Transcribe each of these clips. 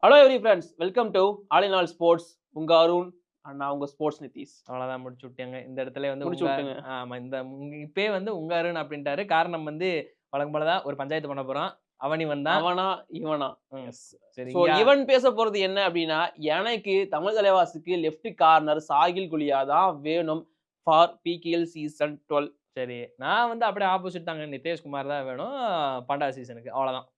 Hello every friends, welcome to all in all sports. உங்க அருண் அண்ணா, உங்க sports Nitish. அவ்வளோதான் முடிச்சு விட்டேங்க. இந்த இடத்துல வந்து முடிச்சு உங்க விட்டுங்க. ஆமா இப்பயே வந்து உங்க அருண் அப்படின்ட்டாரு. காரணம் வந்து வழக்கம் போல தான் ஒரு பஞ்சாயத்து பண்ண போறோம். அவன் இவன் தான். அவனா இவனா? ம். எஸ். சரி ஸோ இவன் பேச போறது என்ன அப்படின்னா, எனக்கு தமிழ் தலைவாசுக்கு லெஃப்ட் கார்னர் சாகில் குலியா தான் வேணும் ஃபார் பிகேஎல் சீசன் 12. சரி. நான் வந்து அப்படியே ஆப்போசிட் தாங்க. நிதேஷ்குமார் தான் வேணும். பண்டா சீசனுக்கு. அவ்வளோதான்.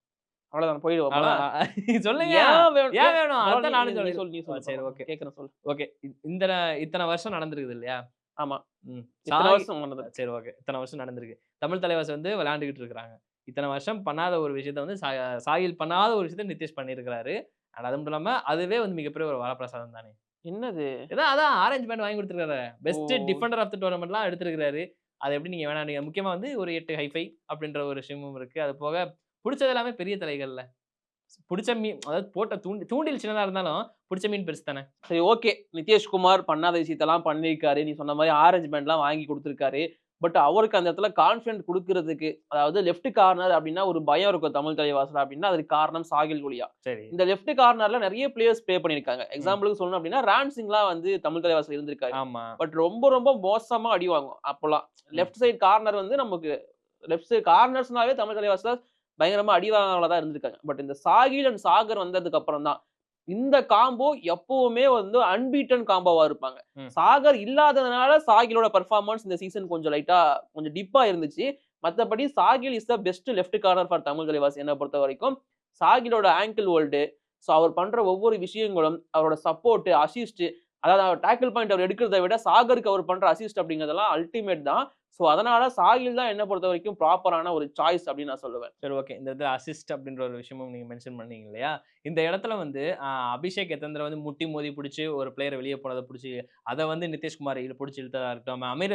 அவ்வளவுதான், போயிடுவோமா? அவ்வளோதான். சொல்லுங்க. ஏன் வேணும்? ஏன் வேணும்? பரவாயில்ல, அதான் நானும் நீ சொல்றேன். சொல்லு, நீ சொல்லு. சரி ஓகே. கேட்கிறேன், சொல்லு. ஓகே. இந்த இத்தனை வருஷம் நடந்திருக்குது இல்லையா? ஆமா. ம். இத்தனை வருஷம் பண்ணது. சரி ஓகே. இத்தனை வருஷம் நடந்திருக்கு. தமிழ் தலைவாஸ் வந்து விளையாண்டுகிட்டு இருக்கிறாங்க. இத்தனை வருஷம் பண்ணாத ஒரு விஷயத்த வந்து சாகில் பண்ணாத ஒரு விஷயத்த நிதேஷ் பண்ணியிருக்கிறாரு. அண்ட் அது மட்டும் இல்லாம அதுவே வந்து மிகப்பெரிய ஒரு வரப்பிரசாதம் தானே. என்னது? அதான் ஆரஞ்சு பேண்ட் வாங்கி குடுத்துருக்காரு. பெஸ்ட் ஓ! டிஃபெண்டர் ஆஃப் தி டூர்னமென்ட்லாம் எடுத்திருக்காரு. அத எப்படி நீங்க வேணான்னீங்க? முக்கியமா வந்து ஒரு 8 ஹைஃபை அப்படின்ற ஒரு விஷயமும் இருக்கு. அது போக புடிச்சது எல்லாமே பெரிய தலைகள்ல. புடிச்ச மீன் அதாவது போட்ட தூண்டில் சின்னதா இருந்தாலும் புடிச்ச மீன் பெருசு தானே. சரி, ஓகே. நிதேஷ்குமார் பண்ணாத விஷயத்தெல்லாம் பண்ணியிருக்காரு. நீ சொன்ன மாரி ஆரஞ்சு பேண்ட்லாம் வாங்கி குடுத்துருக்காரு. பட் அவருக்கு அந்த இடத்துல கான்ஃபிடன்ட் குடுக்குறதுக்கு, அதாவது லெஃப்ட் கார்னர் அப்டின்னா ஒரு பயம் இருக்கும் தமிழ் தலைவாஸ்ல அப்டின்னா, அதுக்கு காரணம் சாகில் குலியா. சரி. இந்த லெஃப்ட் கார்னர்ல நெறைய பிளேயர்ஸ் ப்ளே பண்ணியிருக்காங்க. ம். எக்ஸாம்பிளுக்கு சொல்லணும் அப்டின்னா, ராம்சிங்லாம் வந்து தமிழ் தலைவாஸ்ல இருந்திருக்காரு. ஆமா. பட் ரொம்ப ரொம்ப மோசமா அடி வாங்கும் அப்போலாம். லெஃப்ட் சைடு கார்னர் வந்து நமக்கு லெஃப்ட் சைடு கார்னர்ஸ்னாவே தமிழ் தலைவாஸ்ல பயங்கரமா அடி வாங்குறவங்களா தான் இருந்திருக்காங்க. பட் இந்த சாகில் அண்ட் சாகர் வந்ததுக்கு அப்புறம் தான் இந்த காம்போ எப்பவுமே வந்து அன்பீட்டன் காம்போவா இருப்பாங்க. ம். சாகர் இல்லாததுனால சாகிலோட பெர்ஃபார்மன்ஸ் இந்த சீசன் கொஞ்சம் லைட்டா கொஞ்சம் டிப்பா இருந்துச்சு. மத்தபடி Sahil is the best left corner for Tamil Thalaivas என்ன பொறுத்தவரைக்கும். சாகிலோட ஆங்கிள் ஹோல்டு, சோ அவர் பண்ற ஒவ்வொரு விஷயங்களும், அவரோட சப்போர்ட், அசிஸ்ட், அதாவது அவர் டாக்கிள் பாயிண்ட் அவர் எடுக்கிறத விட சாகருக்கு அவர் பண்ற அசிஸ்ட் அப்படிங்கிறதெல்லாம் அல்டிமேட் தான். சோ அதனால சாகில் தான் என்ன பொறுத்தவரைக்கும் ப்ராப்பரான ஒரு சாய்ஸ் அப்படின்னு நான் சொல்லுவேன். சரி ஓகே. இந்த இடத்துல அசிஸ்ட் அப்படின்ற ஒரு விஷயமும் நீங்க மென்ஷன் பண்ணீங்க இல்லையா? இந்த இடத்துல வந்து அபிஷேக் எத்தந்திர வந்து முட்டி மோதி புடிச்சு ஒரு பிளேயர வெளிய போனத புடிச்சு, அத வந்து நிதேஷ்குமார் புடிச்சு இழுத்ததா இருக்கட்டும், அமீர்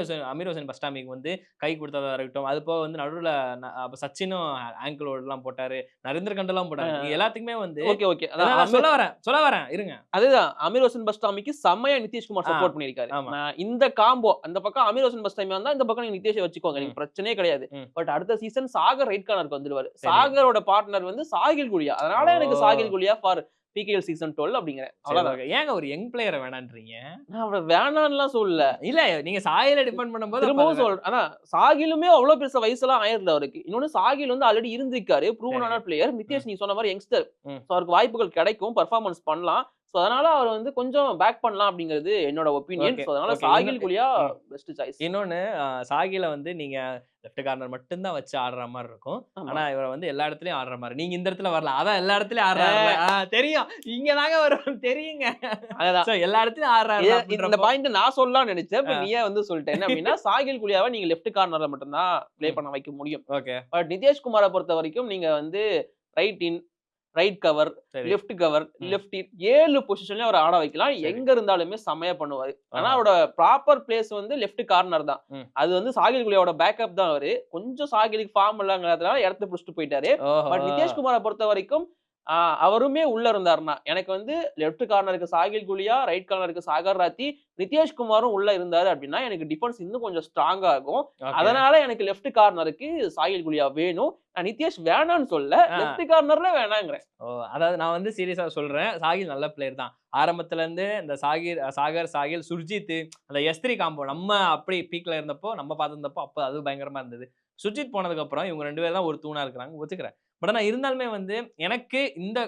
ஹுசைன் பஸ்டாமிக்கு வந்து கை குடுத்ததா இருக்கட்டும், அது போக வந்து நடுவுல அப்ப சச்சினும் ஆங்கிள் ஹோல்ட்லாம் போட்டாரு. நரேந்திர கண்டெல்லாம் போட்டாரு. இது எல்லாத்துக்குமே வந்து ஓகே, ஓகே. அதான் நான் சொல்ல வரேன். இருங்க. அதுதான். அமீர் ஹுசைன் பஸ்டாமிக்கு செம்மையா நிதீஷ்குமார் ஆ, சப்போர்ட் பண்ணியிருக்காரு. ஆமா. இந்த காம்போ அந்த பக்கம் அமீர் ஹுசைன் பஸ்டாமி வந்தா, இந்த பக்கம் நீங்க நிதேஷ வச்சுக்கோங்க. ம், எனக்கு பிரச்சனையே கிடையாது. ம். பட் அடுத்த சீசன் சாகர் ரைட் கார்னருக்கு வந்துருவாரு. சரி. சாகரோட பார்ட்னர் வந்து சாகில் குலியா. அதனால எனக்கு ஓ! Sahil Gulia for PKL season 12 அப்படிங்கிறேன். சரி அவ்வளவுதான். ஓகே. ஏங்க ஒரு யங் பிளேயர வேணான்றீங்க? நான் அவர வேணான்னுலாம் சொல்லல. இல்ல நீங்க சாயில டிபெண்ட் பண்ணும்போது அப்ப திரும்பவும் சொல்றேன். அதான் சாகிலுமே அவ்வளவு பெருசா வயசுலாம் ஆயிரல அவருக்கு. இன்னொன்னு சாகில் வந்து ஆல்ரெடி இருந்திருக்காரு. ப்ரூவன் சரி. ஆன பிளேயர். ம், நிதேஷ் நீ சொன்ன மாரி யங்ஸ்டர். ம். சோ அவருக்கு வாய்ப்புகள் கிடைக்கும். பெர்ஃபார்மன்ஸ் பண்ணலாம். சோ அதனால அவர் வந்து கொஞ்சம் பேக் பண்ணலாம் அப்படிங்கிறது என்னோட ஒப்பீனியன். ஓகே, சோ அதனால ஓகே. சாகில் குலியா ம். Best choice. இன்னொன்னு சாகில வந்து நீங்க லெஃப்ட் கார்னர் மட்டும் தான் வச்சு ஆடுற மாரி இருக்கும். ஆமா. ஆனா இவர வந்து எல்லா இடத்துலயும் ஆடுற மாரி. நீங்க இந்த இடத்துல வரல. அதான் எல்லா இடத்துலயும் ஆடுறாருல்ல. தெரியும். இங்க தாங்க வருவான்னு தெரியுங்க. அதுதான். சோ எல்லா இடத்துலயும் ஆடுறாரு இந்த அப்படின்றப்போ பாயிண்ட் நான் சொல்லலாம்னு நினைச்சேன். ஆ. பட் நீயே வந்து சொல்லிட்ட. என்ன அப்படின்னா சாகில் குலியாவ நீங்க லெஃப்ட் கார்னர்ல மட்டும் தான் ப்ளே ம். பண்ண வைக்க முடியும். ஓகே. பட் நிதேஷ் குமார பொறுத்தவரைக்கும் நீங்க வந்து ரைட் இன், ரைட் கவர், சரி. லெஃப்ட் கவர், ம். லெஃப்ட் இன் 7 பொசிஷன்லயும் அவர ஆட வைக்கலாம். சரி. எங்க இருந்தாலுமே செம்மையா பண்ணுவாரு. ஆனா ஆஹா. அவரோட ப்ராப்பர் பிளேஸ் வந்து லெஃப்ட் கார்னர் தான். ம். அது வந்து சாகில் குலியாவோட பேக்கப் தான் அவரு. கொஞ்சம் சாகிலுக்கு ஃபார்ம் இல்லங்கிறதுனால இடத்த புடிச்சுட்டு போயிட்டாரு. ஓஹோ! பட் நிதேஷ் குமார பொறுத்தவரைக்கும் அவருமே உள்ள இருந்தாருன்னா, எனக்கு வந்து லெஃப்ட் கார்னருக்கு சாகில் குலியா, ரைட் கார்னருக்கு சாகர் ராத்தி, நிதேஷ் குமாரும் உள்ள இருந்தாரு அப்படின்னா, எனக்கு டிஃபென்ஸ் இன்னும் கொஞ்சம் ஸ்ட்ராங்கா ஆகும். ஓகே. அதனால எனக்கு லெஃப்ட் கார்னருக்கு சாகில் குலியா வேணும். நான் நிதேஷ் வேணான்னு சொல்லல. ஆ. லெஃப்ட் கார்னர்ல வேணாங்கிறேன். ஓ! அதாவது நான் வந்து சீரியஸா சொல்றேன். சாகில் நல்ல பிளேயர் தான். ஆரம்பத்துல இருந்து இந்த சாகில், சுர்ஜித் அந்த S3 காம்போ நம்ம அப்படி பீக்ல இருந்தப்போ, நம்ம பார்த்திருந்தப்போ அப்ப அது பயங்கரமா இருந்தது. சுர்ஜித் போனதுக்கு அப்புறம் இவங்க 2 பேரும் தான் ஒரு தூணா இருக்கிறாங்க. ஒத்துக்கிறேன். பட் ஆனா இருந்தாலுமே வந்து எனக்கு இந்த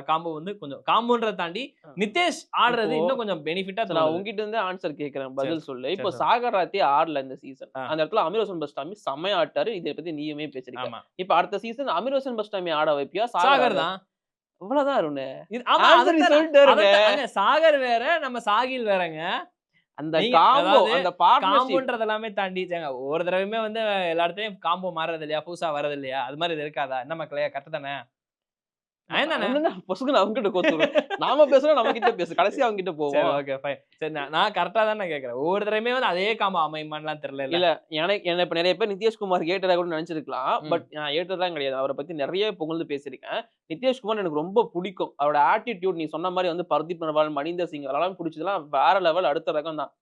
காம்போ வந்து கொஞ்சம் காம்போன்றத தாண்டி நிதேஷ் ஆடுறது இப்போ இன்னும் கொஞ்சம் பெனிஃபிட்டா நான் தோணுது. உன்கிட்ட இருந்து ஆன்சர் கேட்கிறேன். சரி, பதில் சொல்லு. இப்போ சரி சொல்லு. சாகர் ராத்தி ஆடல இந்த சீசன். ஆ, அந்த இடத்துல அமீர் ஹுசைன் பஸ்டாமி செம்மையா ஆடிட்டாரு. இத பத்தி நீயுமே பேசியிருக்க. ஆமா. இப்ப அடுத்த சீசன் அமீர் ஹுசைன் பஸ்டாமி ஆட வைப்பியா? சாகர் தான். இவ்வளவுதான் அருண். ஆமா ஆன்சர் நீ சொல்லிட்டாருங்க. அங்க சாகர் வேற, நம்ம சாகில் வேறங்க. அந்த நீங்க காம்போ, அதாவது அந்த பார்ட்னர்ஷிப். காம்போன்றது எல்லாமே தாண்டி ஒரு தடவையுமே வந்து எல்லா இடத்துலயும் காம்போ மாறுறது இல்லையா? புதுசா வர்றது இல்லையா? அது மாரி இது இருக்காதா? என்ன மக்களே கரெக்ட் தானே? நியாயம் தானே? என்னன்னா பொசுக்குன்னு அவங்ககிட்ட கோத்துருவேன். நாம பேசுறோம், நம்ம கிட்ட பேசு. கடைசியா அவங்க கிட்ட சரி போவோம். Okay fine. சரி நான் கரெக்ட்டா தான் நான் கேட்கிறேன். ஒவ்வொரு தடவையுமே வந்து அதே காம்போ அமையுமான்லாம் தெரியலல்ல. இல்ல, என்ன இப்ப நெறைய பேர் நிதேஷ்குமார் ஹேட்டரா கூட நெனச்சிருக்கலாம். ம். பட் நான் ஹேட்டர்லாம் கிடையாது. அவர பத்தி நெறைய புகழ்ந்து பேசியிருக்கேன். நிதேஷ்குமார் எனக்கு ரொம்ப புடிக்கும். அவரோட ஆட்டிட்யூட் நீ சொன்ன மாரி வந்து பர்தீப் நர்வால், மணிந்தர் சிங் அதெல்லாம் புடிச்சதெல்லாம் வேற லெவல், அடுத்த ரகம் தான்.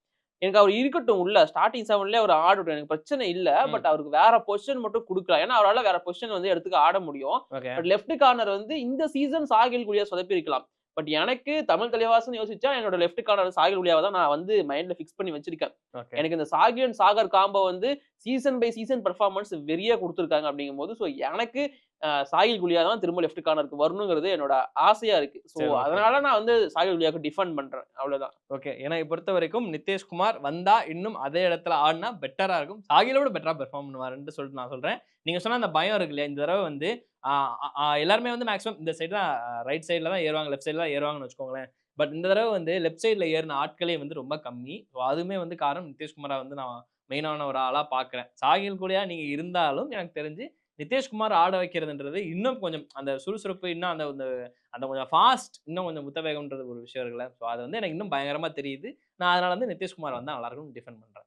எனக்கு அவர் இருக்கட்டும் உள்ள. ஸ்டார்ட்டிங் 7லயே அவர் ஆடட்டும். எனக்கு பிரச்சனை இல்ல. ம். பட் அவருக்கு வேற பொசிஷன் மட்டும் குடுக்கலாம். ஏன்னா, அவரால வேற பொசிஷன் வந்து எடுத்துக்க ஆட முடியும். ஓகே. பட் லெஃப்ட் கார்னர் வந்து இந்த சீசன் சாகில் குலியா சொதப்பியிருக்கலாம். பட் எனக்கு தமிழ் தலைவாசன் யோசிச்சா என்னோட லெஃப்ட் கார்னர் சாகில் உலியாவை தான் நான் வந்து மைண்ட்ல ஃபிக்ஸ் பண்ணி வச்சிருக்கேன். எனக்கு இந்த சாகில் அண்ட் சாகர் காம்போ வந்து சீசன் பை சீசன் பெர்ஃபார்மன்ஸ் வெறியா குடுத்துருக்காங்க அப்படிங்கும்போது, ஸோ எனக்கு சாகில் குலியா தான் திரும்ப லெஃப்ட் கார்னருக்கு வரணுங்கிறது என்னோட ஆசையா இருக்கு. ஸோ அதனால நான் வந்து சாகில் குலியாவுக்கு டிஃபெண்ட் பண்றேன். அவ்வளவுதான். ஓகே. என்னை பொறுத்த வரைக்கும் நிதிஷ்குமார் வந்தா இன்னும் அதே இடத்துல ஆடினா பெட்டரா இருக்கும். சாகிலோட பெட்டரா பெர்ஃபார்ம் பண்ணுவாருன்னு சொல்லிட்டு நான் சொல்றேன். நீங்க சொன்ன அந்த பயம் இருக்கு இல்லையா? இந்த தடவை வந்து எல்லாருமே வந்து மேக்ஸிமம் இந்த சைடு தான் ரைட் சைடுல தான் ஏறுவாங்க, லெஃப்ட் சைடுல தான் ஏறுவாங்கன்னு வச்சுக்கோங்களேன். பட் இந்த தடவை வந்து லெஃப்ட் சைடுல ஏறின ஆட்களே வந்து ரொம்ப கம்மி. ஸோ அதுவுமே வந்து காரணம் நிதிஷ்குமாரை வந்து நான் மெயினான ஒரு ஆளா பார்க்குறேன். சாகில் கூடயா நீங்க இருந்தாலும் எனக்கு தெரிஞ்சு நிதிஷ்குமார் ஆட வைக்கிறதுன்றது இன்னும் கொஞ்சம் அந்த சுறுசுறுப்பு இன்னும் அந்த அந்த கொஞ்சம் ஃபாஸ்ட் இன்னும் கொஞ்சம் முத்தவேகம்ன்றது ஒரு விஷயம் இருக்குல்ல. ஸோ அது வந்து எனக்கு இன்னும் பயங்கரமா தெரியுது. நான் அதனால வந்து நிதிஷ்குமார் வந்தா நல்லா இருக்கும்னு டிஃபெண்ட் பண்றேன்.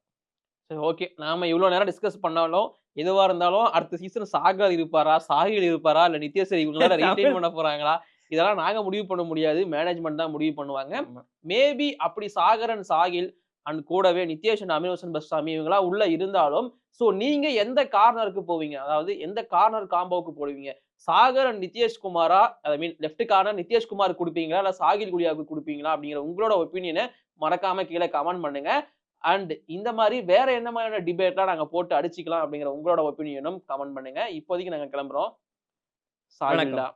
சரி, ஓகே. நாம இவ்ளோ நேரம் டிஸ்கஸ் பண்ணாலும், எதுவா இருந்தாலும் அடுத்த சீசன் சாகர் இருப்பாரா? சாகில் இருப்பாரா? இல்ல நித்யஸ்ரீ இவங்களால ரீடெயின் பண்ண போறாங்களா? இதெல்லாம் நாங்க முடிவு பண்ண முடியாது. மேனேஜ்மென்ட் தான் முடிவு பண்ணுவாங்க. ஆமா. மேபி அப்படி சாகர் அண்ட் சாகில் அண்ட் கூடவே நித்யேஷ் அண்ட் அமீர் பஸ்தாமி இவங்கலாம் உள்ள இருந்தாலும், சோ நீங்க எந்த கார்னருக்கு போவீங்க? அதாவது எந்த கார்னர் காம்போவுக்கு போடுவீங்க? சாகர் அண்ட் நித்யேஷ் குமாரா? I mean left corner Nitesh Kumar குடுப்பீங்களா? இல்ல சாகில் குலியாவுக்கு குடுப்பீங்களா? அப்படிங்கிற உங்களோட ஒப்பீனியன மறக்காம கீழ கமெண்ட் பண்ணுங்க. அண்ட் இந்த மாரி வேற என்ன மாதிரியான டிபேட்லாம் நாங்க போட்டு அடிச்சுக்கலாம் அப்படிங்கிற உங்களோட ஒப்பீனியனும் கமெண்ட் பண்ணுங்க. இப்போதைக்கு நாங்க கிளம்புறோம். வணக்கம். சாகில்டா.